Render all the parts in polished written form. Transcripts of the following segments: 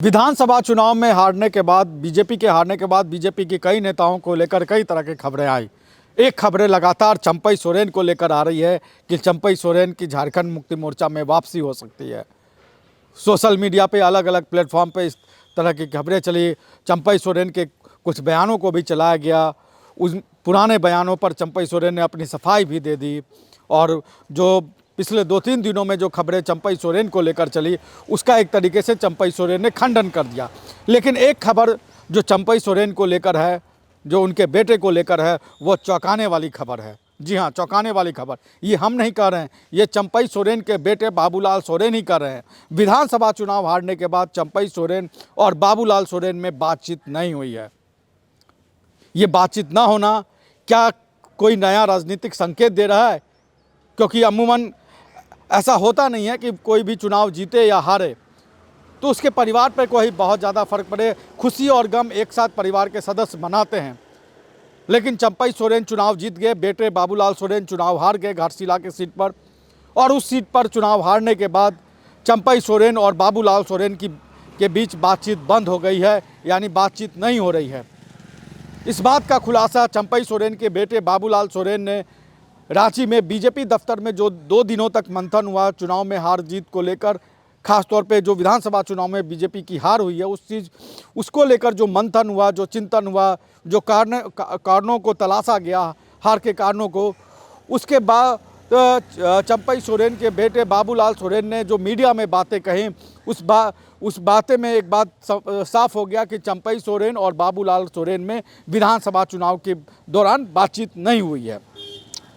विधानसभा चुनाव में हारने के बाद बीजेपी के कई नेताओं को लेकर कई तरह की खबरें आई। एक खबरें लगातार चंपई सोरेन को लेकर आ रही है कि चंपई सोरेन की झारखंड मुक्ति मोर्चा में वापसी हो सकती है। सोशल मीडिया पे अलग अलग प्लेटफॉर्म पे इस तरह की खबरें चली। चंपई सोरेन के कुछ बयानों को भी चलाया गया। उस पुराने बयानों पर चंपई सोरेन ने अपनी सफाई भी दे दी और जो पिछले 2-3 दिनों में जो खबरें चंपई सोरेन को लेकर चली उसका एक तरीके से चंपई सोरेन ने खंडन कर दिया। लेकिन एक खबर जो चंपई सोरेन को लेकर है, जो उनके बेटे को लेकर है, वो चौंकाने वाली खबर है। जी हाँ, चौंकाने वाली खबर। ये हम नहीं कह रहे हैं, ये चंपई सोरेन के बेटे बाबूलाल सोरेन ही कर रहे हैं। विधानसभा चुनाव हारने के बाद चंपई सोरेन और बाबूलाल सोरेन में बातचीत नहीं हुई है। ये बातचीत ना होना क्या कोई नया राजनीतिक संकेत दे रहा है? क्योंकि अमूमन ऐसा होता नहीं है कि कोई भी चुनाव जीते या हारे तो उसके परिवार पर कोई बहुत ज़्यादा फर्क पड़े। खुशी और गम एक साथ परिवार के सदस्य मनाते हैं। लेकिन चंपई सोरेन चुनाव जीत गए, बेटे बाबूलाल सोरेन चुनाव हार गए घाटशिला की सीट पर, और उस सीट पर चुनाव हारने के बाद चंपई सोरेन और बाबूलाल सोरेन के बीच बातचीत बंद हो गई है, यानी बातचीत नहीं हो रही है। इस बात का खुलासा चंपई सोरेन के बेटे बाबूलाल सोरेन ने रांची में बीजेपी दफ्तर में जो 2 दिनों तक मंथन हुआ चुनाव में हार जीत को लेकर, खासतौर पे जो विधानसभा चुनाव में बीजेपी की हार हुई है उसको लेकर जो मंथन हुआ, जो चिंतन हुआ, जो कारणों को तलाशा गया, हार के कारणों को, उसके बाद चंपई सोरेन के बेटे बाबूलाल सोरेन ने जो मीडिया में बातें कहीं उस बातें में एक बात साफ हो गया कि चंपई सोरेन और बाबूलाल सोरेन में विधानसभा चुनाव के दौरान बातचीत नहीं हुई है।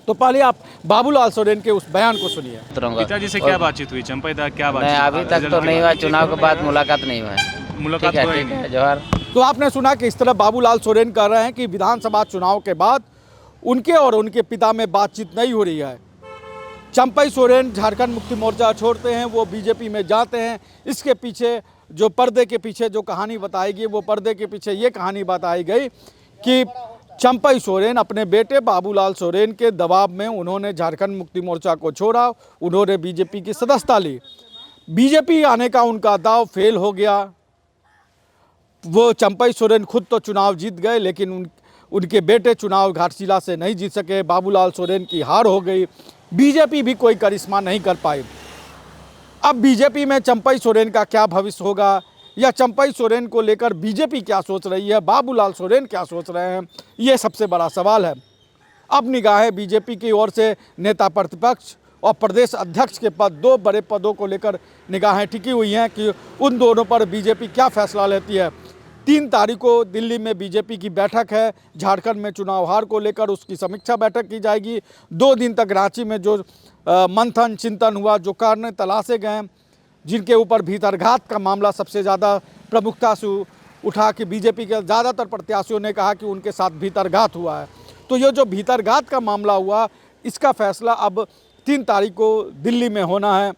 तो पहले आप बाबूलाल सोरेन के उस बयान को सुनिए। पिताजी से क्या बातचीत हुई? चंपई दा क्या बातचीत? नहीं, अभी तक तो नहीं हुआ। चुनाव के बाद मुलाकात नहीं हुआ है। मुलाकात ठीक हुआ ही है, नहीं। जोहर। तो आपने सुना कि इस तरह बाबूलाल सोरेन कह रहे हैं कि विधानसभा चुनाव के बाद उनके और उनके पिता में बातचीत नहीं हो रही है। चंपई सोरेन झारखंड मुक्ति मोर्चा छोड़ते हैं, वो बीजेपी में जाते हैं। इसके पीछे जो पर्दे के पीछे जो कहानी बताई गई, वो पर्दे के पीछे ये कहानी बताई गई कि चंपई सोरेन अपने बेटे बाबूलाल सोरेन के दबाव में उन्होंने झारखंड मुक्ति मोर्चा को छोड़ा, उन्होंने बीजेपी की सदस्यता ली। बीजेपी आने का उनका दाव फेल हो गया। वो चंपई सोरेन खुद तो चुनाव जीत गए, लेकिन उनके बेटे चुनाव घाटशिला से नहीं जीत सके। बाबूलाल सोरेन की हार हो गई। बीजेपी भी कोई करिश्मा नहीं कर पाई। अब बीजेपी में चंपई सोरेन का क्या भविष्य होगा, या चंपई सोरेन को लेकर बीजेपी क्या सोच रही है, बाबूलाल सोरेन क्या सोच रहे हैं, ये सबसे बड़ा सवाल है। अब निगाहें बीजेपी की ओर से नेता प्रतिपक्ष और प्रदेश अध्यक्ष के पद, 2 बड़े पदों को लेकर निगाहें टिकी हुई हैं कि उन दोनों पर बीजेपी क्या फैसला लेती है। 3 तारीख को दिल्ली में बीजेपी की बैठक है। झारखंड में चुनाव हार को लेकर उसकी समीक्षा बैठक की जाएगी। 2 दिन तक रांची में जो मंथन चिंतन हुआ, जो कारण तलाशे गए, जिनके ऊपर भीतरघात का मामला सबसे ज़्यादा प्रमुखता से उठा कि बीजेपी के ज़्यादातर प्रत्याशियों ने कहा कि उनके साथ भीतरघात हुआ है। तो ये जो भीतरघात का मामला हुआ, इसका फैसला अब 3 तारीख को दिल्ली में होना है।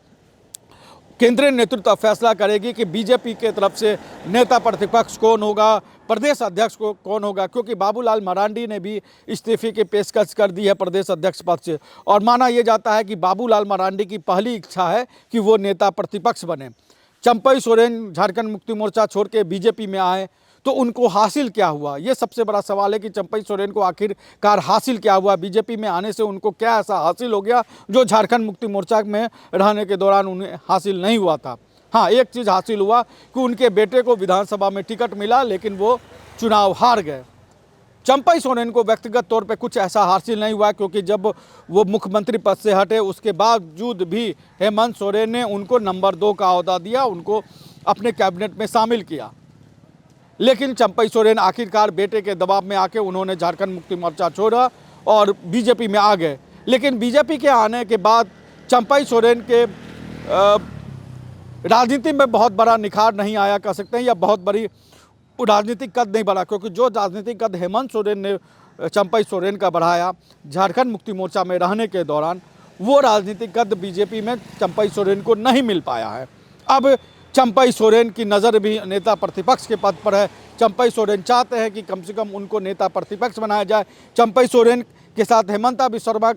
केंद्रीय नेतृत्व फैसला करेगी कि बीजेपी के तरफ से नेता प्रतिपक्ष कौन होगा, प्रदेश अध्यक्ष को कौन होगा, क्योंकि बाबूलाल मरांडी ने भी इस्तीफे की पेशकश कर दी है प्रदेश अध्यक्ष पद से। और माना यह जाता है कि बाबूलाल मरांडी की पहली इच्छा है कि वो नेता प्रतिपक्ष बने। चंपई सोरेन झारखंड मुक्ति मोर्चा छोड़ के बीजेपी में आए तो उनको हासिल क्या हुआ, ये सबसे बड़ा सवाल है कि चंपई सोरेन को आखिरकार हासिल क्या हुआ। बीजेपी में आने से उनको क्या ऐसा हासिल हो गया जो झारखंड मुक्ति मोर्चा में रहने के दौरान उन्हें हासिल नहीं हुआ था। हाँ, एक चीज़ हासिल हुआ कि उनके बेटे को विधानसभा में टिकट मिला, लेकिन वो चुनाव हार गए। चंपई सोरेन को व्यक्तिगत तौर पे कुछ ऐसा हासिल नहीं हुआ, क्योंकि जब वो मुख्यमंत्री पद से हटे उसके बावजूद भी हेमंत सोरेन ने उनको नंबर 2 का ओहदा दिया, उनको अपने कैबिनेट में शामिल किया। लेकिन चंपई सोरेन आखिरकार बेटे के दबाव में आके उन्होंने झारखंड मुक्ति मोर्चा छोड़ा और बीजेपी में आ गए। लेकिन बीजेपी के आने के बाद चंपई सोरेन के राजनीति में बहुत बड़ा निखार नहीं आया कह सकते हैं, या बहुत बड़ी राजनीतिक कद नहीं बढ़ा, क्योंकि जो राजनीतिक कद हेमंत सोरेन ने चंपई सोरेन का बढ़ाया झारखंड मुक्ति मोर्चा में रहने के दौरान, वो राजनीतिक कद बीजेपी में चंपई सोरेन को नहीं मिल पाया है। अब चंपई सोरेन की नज़र भी नेता प्रतिपक्ष के पद पर है। चंपई सोरेन चाहते हैं कि कम से कम उनको नेता प्रतिपक्ष बनाया जाए। चंपई सोरेन के साथ हेमंता बिस्वा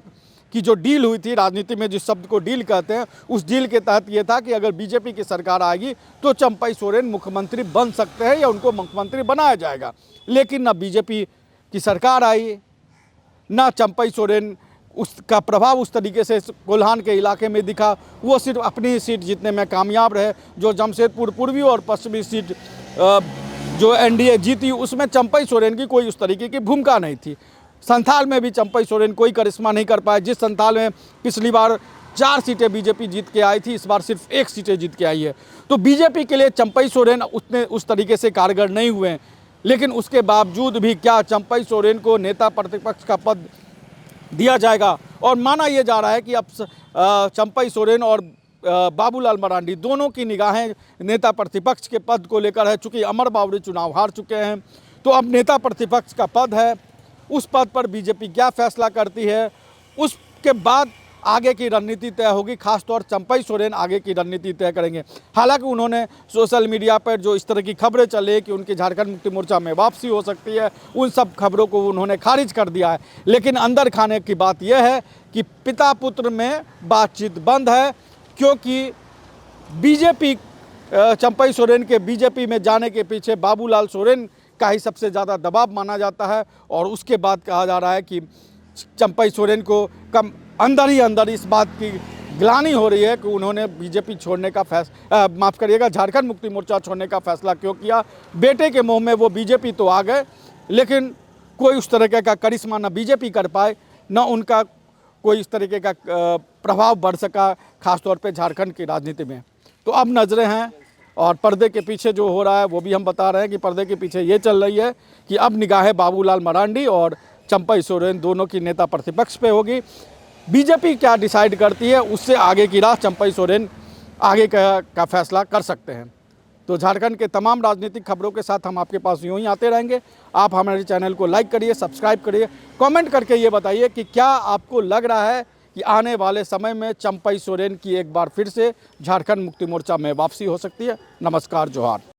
कि जो डील हुई थी, राजनीति में जिस शब्द को डील कहते हैं, उस डील के तहत ये था कि अगर बीजेपी की सरकार आएगी तो चंपई सोरेन मुख्यमंत्री बन सकते हैं या उनको मुख्यमंत्री बनाया जाएगा। लेकिन ना बीजेपी की सरकार आई, ना चंपई सोरेन उसका प्रभाव उस तरीके से कोल्हान के इलाके में दिखा। वो सिर्फ अपनी ही सीट जीतने में कामयाब रहे। जो जमशेदपुर पूर्वी और पश्चिमी सीट जो एनडीए जीती, उसमें चंपई सोरेन की कोई उस तरीके की भूमिका नहीं थी। संथाल में भी चंपई सोरेन कोई करिश्मा नहीं कर पाए। जिस संथाल में पिछली बार 4 सीटें बीजेपी जीत के आई थी, इस बार सिर्फ 1 सीटें जीत के आई है। तो बीजेपी के लिए चंपई सोरेन उतने उस तरीके से कारगर नहीं हुए हैं। लेकिन उसके बावजूद भी क्या चंपई सोरेन को नेता प्रतिपक्ष का पद दिया जाएगा? और माना यह जा रहा है कि अब चंपई सोरेन और बाबूलाल मरांडी दोनों की निगाहें नेता प्रतिपक्ष के पद को लेकर है। चूँकि अमर बावरी चुनाव हार चुके हैं, तो अब नेता प्रतिपक्ष का पद है। उस पद पर बीजेपी क्या फैसला करती है, उसके बाद आगे की रणनीति तय होगी। खासतौर चंपई सोरेन आगे की रणनीति तय करेंगे। हालांकि उन्होंने सोशल मीडिया पर जो इस तरह की खबरें चले कि उनकी झारखंड मुक्ति मोर्चा में वापसी हो सकती है, उन सब खबरों को उन्होंने खारिज कर दिया है। लेकिन अंदर खाने की बात यह है कि पिता पुत्र में बातचीत बंद है, क्योंकि बीजेपी चंपई सोरेन के बीजेपी में जाने के पीछे बाबूलाल सोरेन का ही सबसे ज़्यादा दबाव माना जाता है। और उसके बाद कहा जा रहा है कि चंपई सोरेन को कम अंदर ही अंदर इस बात की ग्लानि हो रही है कि उन्होंने बीजेपी छोड़ने का माफ़ करिएगा, झारखंड मुक्ति मोर्चा छोड़ने का फैसला क्यों किया। बेटे के मुंह में वो बीजेपी तो आ गए, लेकिन कोई उस तरीके का करिश्मा ना बीजेपी कर पाए, ना उनका कोई इस तरीके का प्रभाव बढ़ सका, खासतौर पे झारखंड की राजनीति में। तो अब नज़रें हैं, और पर्दे के पीछे जो हो रहा है वो भी हम बता रहे हैं कि पर्दे के पीछे ये चल रही है कि अब निगाहें बाबूलाल मरांडी और चंपई सोरेन दोनों की नेता प्रतिपक्ष पे होगी। बीजेपी क्या डिसाइड करती है, उससे आगे की राह चंपई सोरेन आगे का फैसला कर सकते हैं। तो झारखंड के तमाम राजनीतिक खबरों के साथ हम आपके पास यूँ ही आते रहेंगे। आप हमारे चैनल को लाइक करिए, सब्सक्राइब करिए, कमेंट करके ये बताइए कि क्या आपको लग रहा है कि आने वाले समय में चंपई सोरेन की एक बार फिर से झारखंड मुक्ति मोर्चा में वापसी हो सकती है। नमस्कार, जोहार।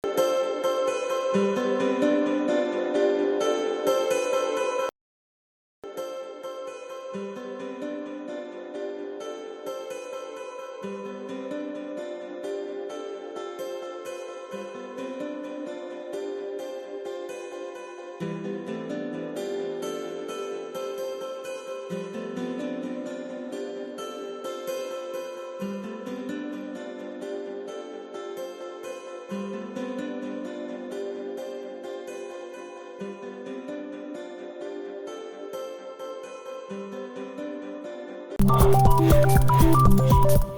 you